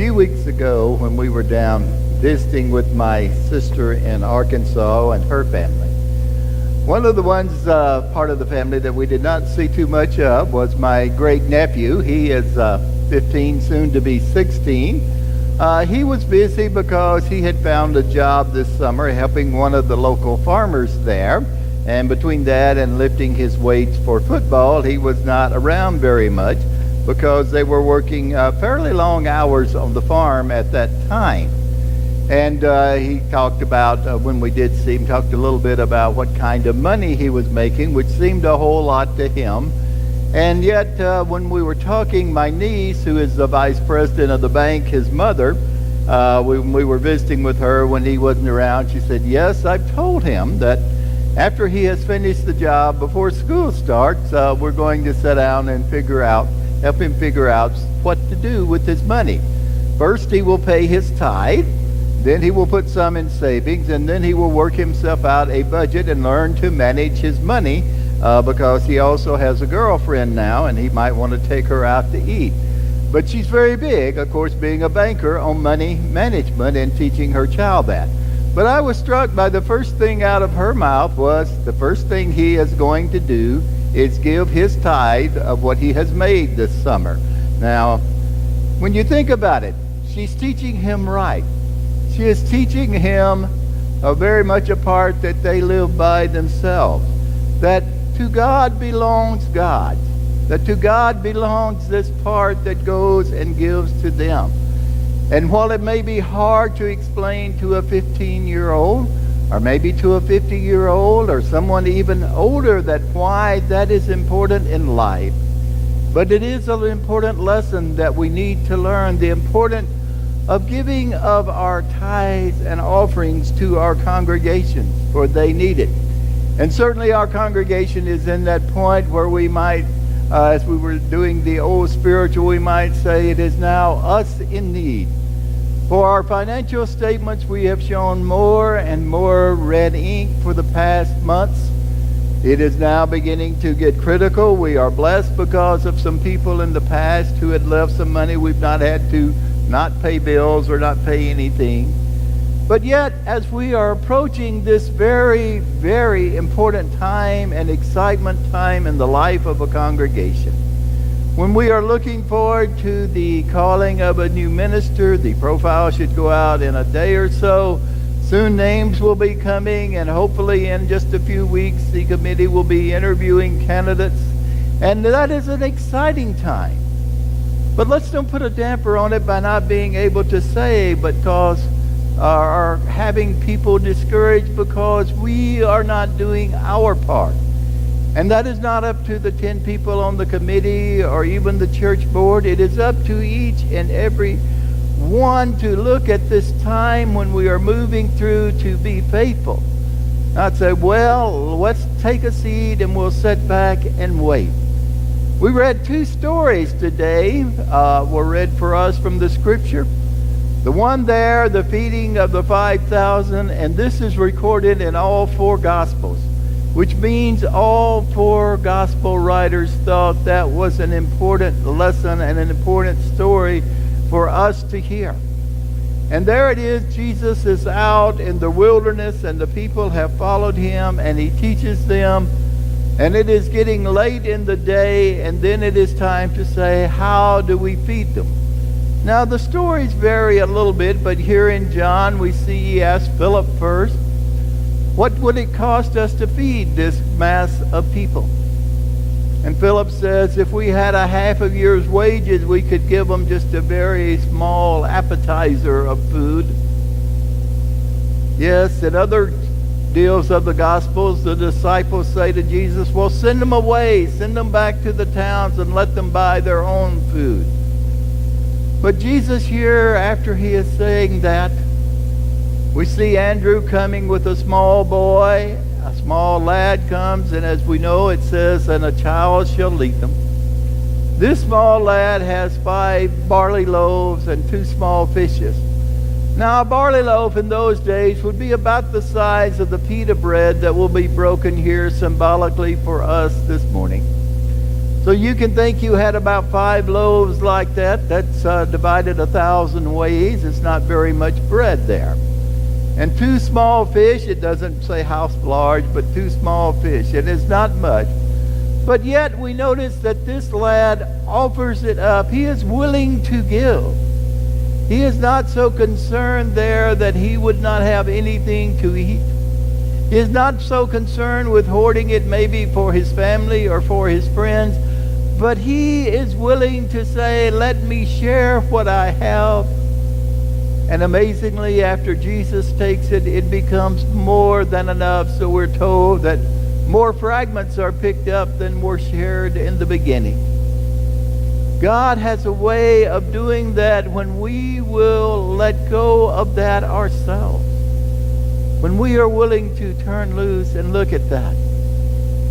few weeks ago when we were down visiting with my sister in Arkansas and her family. One of the ones, part of the family that we did not see too much of was my great nephew. He is 15, soon to be 16. He was busy because he had found a job this summer helping one of the local farmers there. And between that and lifting his weights for football, he was not around very much because they were working fairly long hours on the farm at that time. And he talked about, when we did see him, talked a little bit about what kind of money he was making, which seemed a whole lot to him. And yet, when we were talking, my niece, who is the vice president of the bank, his mother, when we were visiting with her when he wasn't around, she said, yes, I've told him that after he has finished the job, before school starts, we're going to sit down and help him figure out what to do with his money. First, he will pay his tithe. Then he will put some in savings, and then he will work himself out a budget and learn to manage his money because he also has a girlfriend now, and he might want to take her out to eat. But she's very big, of course, being a banker, on money management and teaching her child that. But I was struck by the first thing out of her mouth was the first thing he is going to do is give his tithe of what he has made this summer. Now, when you think about it, she's teaching him right. She is teaching him very much a part that they live by themselves. That to God belongs God. That to God belongs this part that goes and gives to them. And while it may be hard to explain to a 15-year-old, or maybe to a 50-year-old, or someone even older, that why that is important in life, but it is an important lesson that we need to learn, the importance of giving of our tithes and offerings to our congregations, for they need it. And certainly our congregation is in that point where we might, as we were doing the old spiritual, we might say it is now us in need. For our financial statements, we have shown more and more red ink for the past months. It is now beginning to get critical. We are blessed because of some people in the past who had left some money. We've not had to not pay bills or not pay anything. But yet, as we are approaching this very, very important time and excitement time in the life of a congregation, when we are looking forward to the calling of a new minister, the profile should go out in a day or so. Soon names will be coming, and hopefully in just a few weeks the committee will be interviewing candidates. And that is an exciting time. But let's don't put a damper on it by not being able to say, because are having people discouraged because we are not doing our part. And that is not up to the 10 people on the committee or even the church board. It is up to each and every one to look at this time when we are moving through to be faithful. Not say, well, let's take a seat and we'll sit back and wait. We read 2 stories today, were read for us from the scripture. The one there, the feeding of the 5,000, and this is recorded in all 4 Gospels, which means all 4 Gospel writers thought that was an important lesson and an important story for us to hear. And there it is, Jesus is out in the wilderness, and the people have followed him, and he teaches them. And it is getting late in the day, and then it is time to say, how do we feed them? Now, the stories vary a little bit, but here in John, we see he asked Philip first, what would it cost us to feed this mass of people? And Philip says, if we had a half a year's wages, we could give them just a very small appetizer of food. Yes, in other deals of the Gospels, the disciples say to Jesus, well, send them away, send them back to the towns and let them buy their own food. But Jesus here, after he is saying that, we see Andrew coming with a small boy. A small lad comes, and as we know, it says, and a child shall lead them. This small lad has 5 barley loaves and 2 small fishes. Now, a barley loaf in those days would be about the size of the pita bread that will be broken here symbolically for us this morning. So you can think you had about 5 loaves like that. That's divided 1,000 ways. It's not very much bread there. And 2 small fish. It doesn't say how large, but 2 small fish. It is not much. But yet we notice that this lad offers it up. He is willing to give. He is not so concerned there that he would not have anything to eat. He is not so concerned with hoarding it maybe for his family or for his friends. But he is willing to say, let me share what I have. And amazingly, after Jesus takes it, it becomes more than enough. So we're told that more fragments are picked up than were shared in the beginning. God has a way of doing that when we will let go of that ourselves. When we are willing to turn loose and look at that.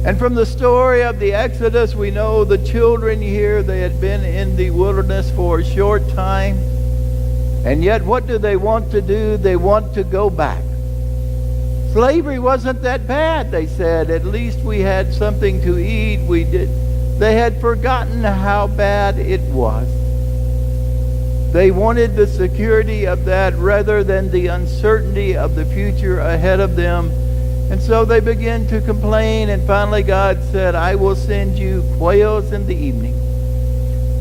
And from the story of the Exodus, we know the children here, they had been in the wilderness for a short time. And yet, what do they want to do? They want to go back. Slavery wasn't that bad, they said. At least we had something to eat. They had forgotten how bad it was. They wanted the security of that rather than the uncertainty of the future ahead of them. And so they began to complain, and finally God said, I will send you quails in the evening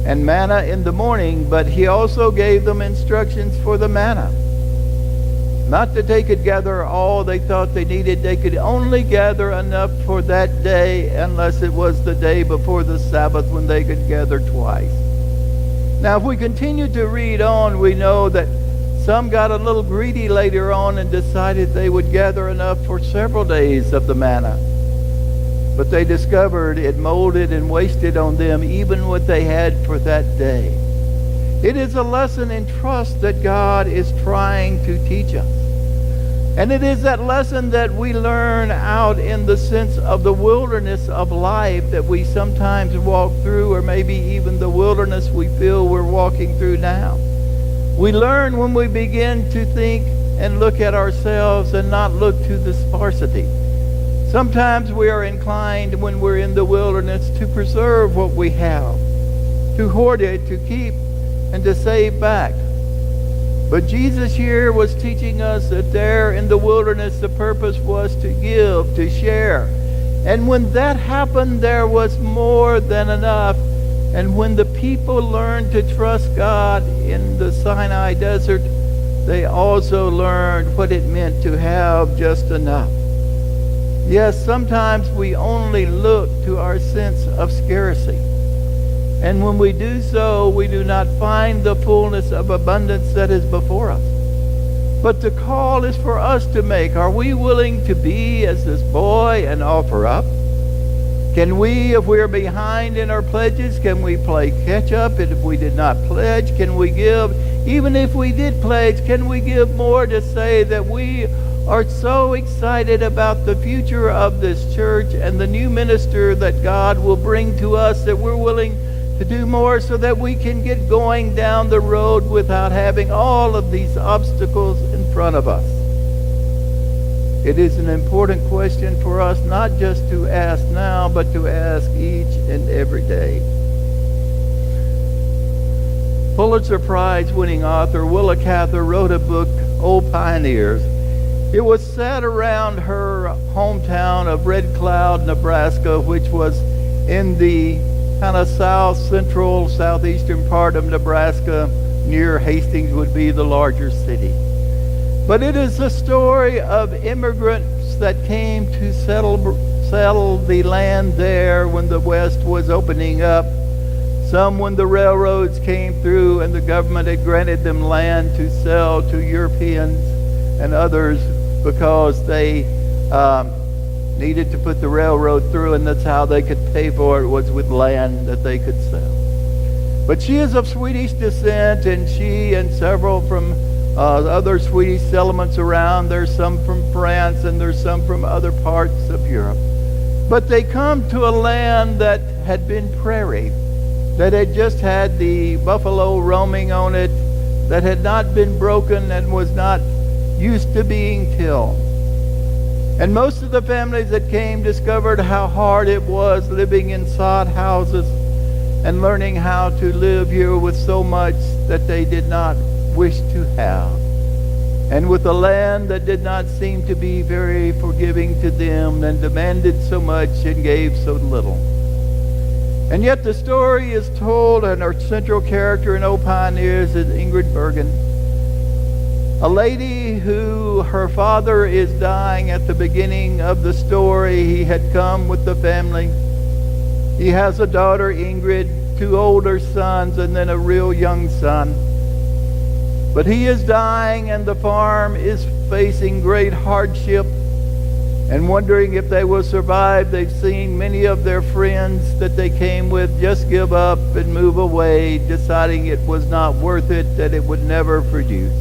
and manna in the morning. But he also gave them instructions for the manna. Not that they could gather all they thought they needed. They could only gather enough for that day, unless it was the day before the Sabbath when they could gather twice. Now, if we continue to read on, we know that some got a little greedy later on and decided they would gather enough for several days of the manna. But they discovered it molded and wasted on them even what they had for that day. It is a lesson in trust that God is trying to teach us. And it is that lesson that we learn out in the sense of the wilderness of life that we sometimes walk through, or maybe even the wilderness we feel we're walking through now. We learn when we begin to think and look at ourselves and not look to the sparsity. Sometimes we are inclined when we're in the wilderness to preserve what we have, to hoard it, to keep, and to save back. But Jesus here was teaching us that there in the wilderness the purpose was to give, to share. And when that happened, there was more than enough. And when the people learned to trust God in the Sinai desert, they also learned what it meant to have just enough. Yes, sometimes we only look to our sense of scarcity. And when we do so, we do not find the fullness of abundance that is before us. But the call is for us to make. Are we willing to be as this boy and offer up? Can we, if we are behind in our pledges, can we play catch up? And if we did not pledge, can we give? Even if we did pledge, can we give more to say that we are so excited about the future of this church and the new minister that God will bring to us that we're willing to do more so that we can get going down the road without having all of these obstacles in front of us? It is an important question for us not just to ask now, but to ask each and every day. Pulitzer Prize-winning author Willa Cather wrote a book, Old Pioneers. It was set around her hometown of Red Cloud, Nebraska, which was in the kind of south-central, southeastern part of Nebraska. Near Hastings would be the larger city. But it is a story of immigrants that came to settle the land there when the West was opening up. Some when the railroads came through and the government had granted them land to sell to Europeans, and others because they needed to put the railroad through, and that's how they could pay for it, was with land that they could sell. But she is of Swedish descent, and she and several from other Swedish settlements around. There's some from France, and there's some from other parts of Europe. But they come to a land that had been prairie, that had just had the buffalo roaming on it, that had not been broken and was not used to being tilled. And most of the families that came discovered how hard it was living in sod houses and learning how to live here with so much that they did not wish to have, and with a land that did not seem to be very forgiving to them and demanded so much and gave so little. And yet the story is told, and our central character in O Pioneers is Ingrid Bergen, a lady who her father is dying at the beginning of the story. He had come with the family. He has a daughter, Ingrid, 2 older sons, and then a real young son. But he is dying, and the farm is facing great hardship and wondering if they will survive. They've seen many of their friends that they came with just give up and move away, deciding it was not worth it, that it would never produce.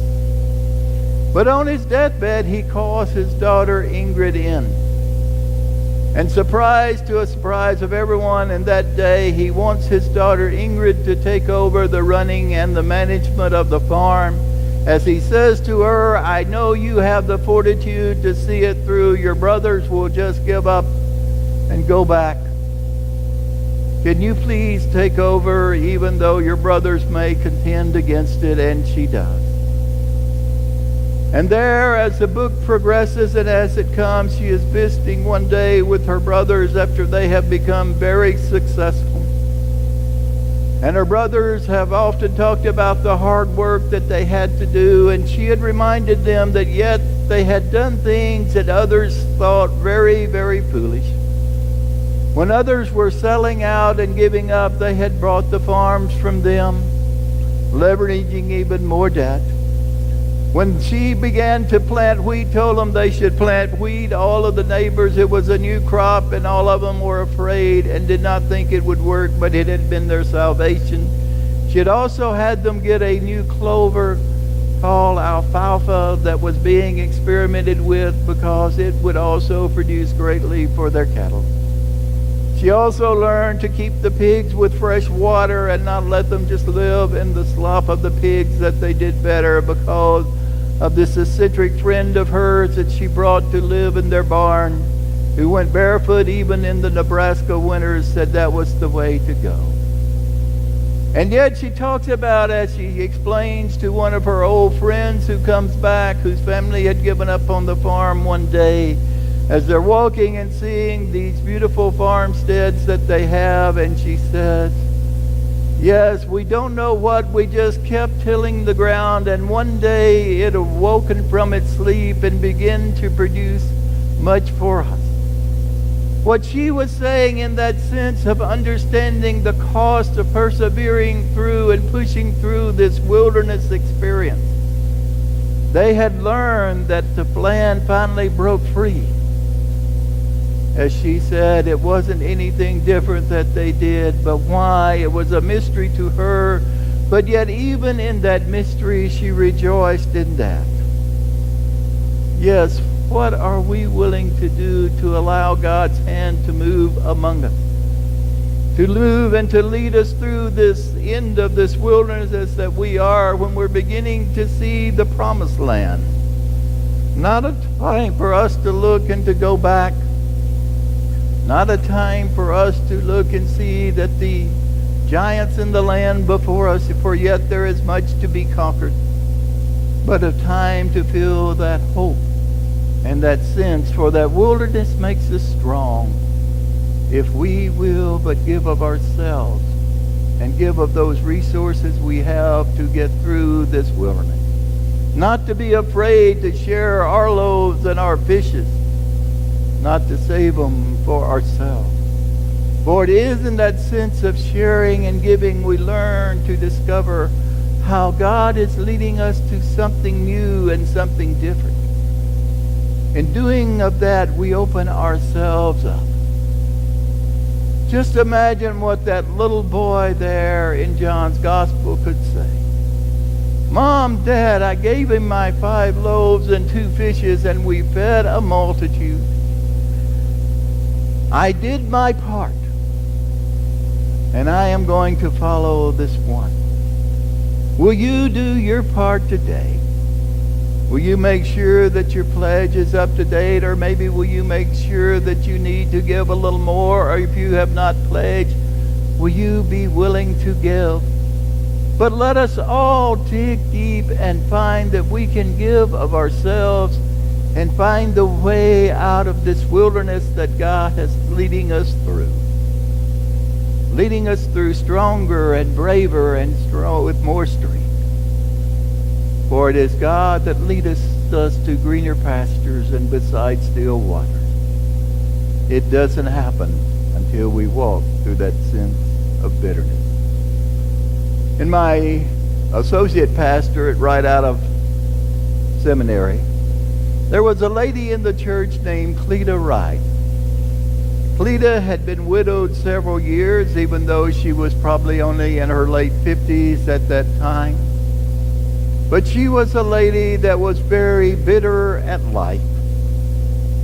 But on his deathbed, he calls his daughter Ingrid in. And surprise to a surprise of everyone in that day, he wants his daughter Ingrid to take over the running and the management of the farm. As he says to her, I know you have the fortitude to see it through. Your brothers will just give up and go back. Can you please take over even though your brothers may contend against it? And she does. And there, as the book progresses and as it comes, she is visiting one day with her brothers after they have become very successful. And her brothers have often talked about the hard work that they had to do, and she had reminded them that yet they had done things that others thought very, very foolish. When others were selling out and giving up, they had bought the farms from them, leveraging even more debt. When she began to plant wheat, told them they should plant wheat, all of the neighbors, it was a new crop, and all of them were afraid and did not think it would work, but it had been their salvation. She had also had them get a new clover called alfalfa that was being experimented with because it would also produce greatly for their cattle. She also learned to keep the pigs with fresh water and not let them just live in the slop of the pigs, that they did better because of this eccentric friend of hers that she brought to live in their barn, who went barefoot even in the Nebraska winters, said that was the way to go. And yet she talks about, as she explains to one of her old friends who comes back, whose family had given up on the farm one day, as they're walking and seeing these beautiful farmsteads that they have, and she says, yes, we don't know what, we just kept tilling the ground, and one day it awoken from its sleep and began to produce much for us. What she was saying in that sense of understanding the cost of persevering through and pushing through this wilderness experience, they had learned that the land finally broke free. As she said, it wasn't anything different that they did, but why? It was a mystery to her. But yet even in that mystery, she rejoiced in that. Yes, what are we willing to do to allow God's hand to move among us? To move and to lead us through this end of this wilderness that we are, when we're beginning to see the promised land. Not a time for us to look and to go back. Not a time for us to look and see that the giants in the land before us, for yet there is much to be conquered. But a time to feel that hope and that sense, for that wilderness makes us strong if we will but give of ourselves and give of those resources we have to get through this wilderness. Not to be afraid to share our loaves and our fishes, not to save them for ourselves. For it is in that sense of sharing and giving we learn to discover how God is leading us to something new and something different. In doing of that, we open ourselves up. Just imagine what that little boy there in John's Gospel could say. Mom, Dad, I gave him my 5 loaves and 2 fishes, and we fed a multitude. I did my part, and I am going to follow this one. Will you do your part today? Will you make sure that your pledge is up to date? Or maybe will you make sure that you need to give a little more? Or if you have not pledged, will you be willing to give? But let us all dig deep and find that we can give of ourselves and find the way out of this wilderness that God is leading us through. Leading us through stronger and braver and with more strength. For it is God that leadeth us to greener pastures and beside still waters. It doesn't happen until we walk through that sense of bitterness. In my associate pastorate right out of seminary, there was a lady in the church named Cleta Wright. Cleta had been widowed several years, even though she was probably only in her late 50s at that time. But she was a lady that was very bitter at life.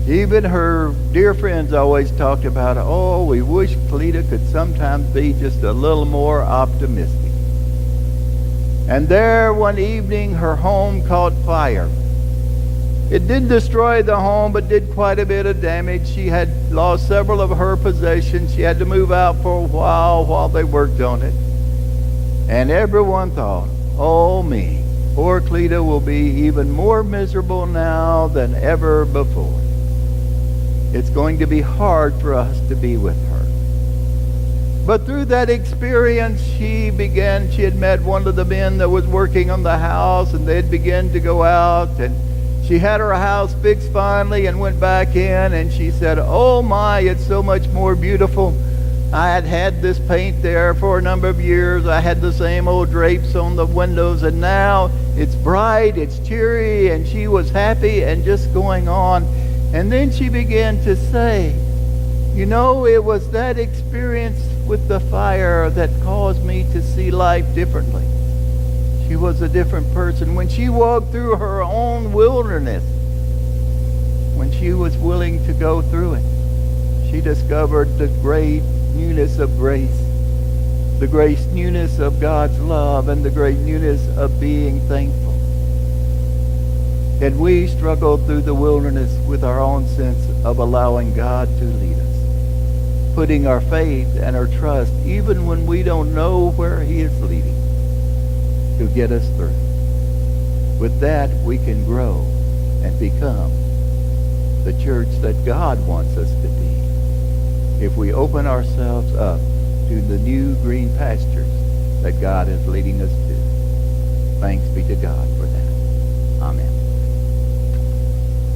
Even her dear friends always talked about, oh, we wish Cleta could sometimes be just a little more optimistic. And there one evening her home caught fire. It didn't destroy the home, but did quite a bit of damage. She had lost several of her possessions. She had to move out for a while they worked on it. And everyone thought, oh me, poor Cleta will be even more miserable now than ever before. It's going to be hard for us to be with her. But through that experience, she had met one of the men that was working on the house, and they'd begun to go out, and she had her house fixed finally and went back in, and she said, oh my, it's so much more beautiful. I had had this paint there for a number of years. I had the same old drapes on the windows, and now it's bright, it's cheery, and she was happy and just going on. And then she began to say, you know, it was that experience with the fire that caused me to see life differently. She was a different person. When she walked through her own wilderness, when she was willing to go through it, she discovered the great newness of grace, the great newness of God's love, and the great newness of being thankful. And we struggle through the wilderness with our own sense of allowing God to lead us, putting our faith and our trust, even when we don't know where He is leading, to get us through. With that, we can grow and become the church that God wants us to be, if we open ourselves up to the new green pastures that God is leading us to. Thanks be to God for that. Amen.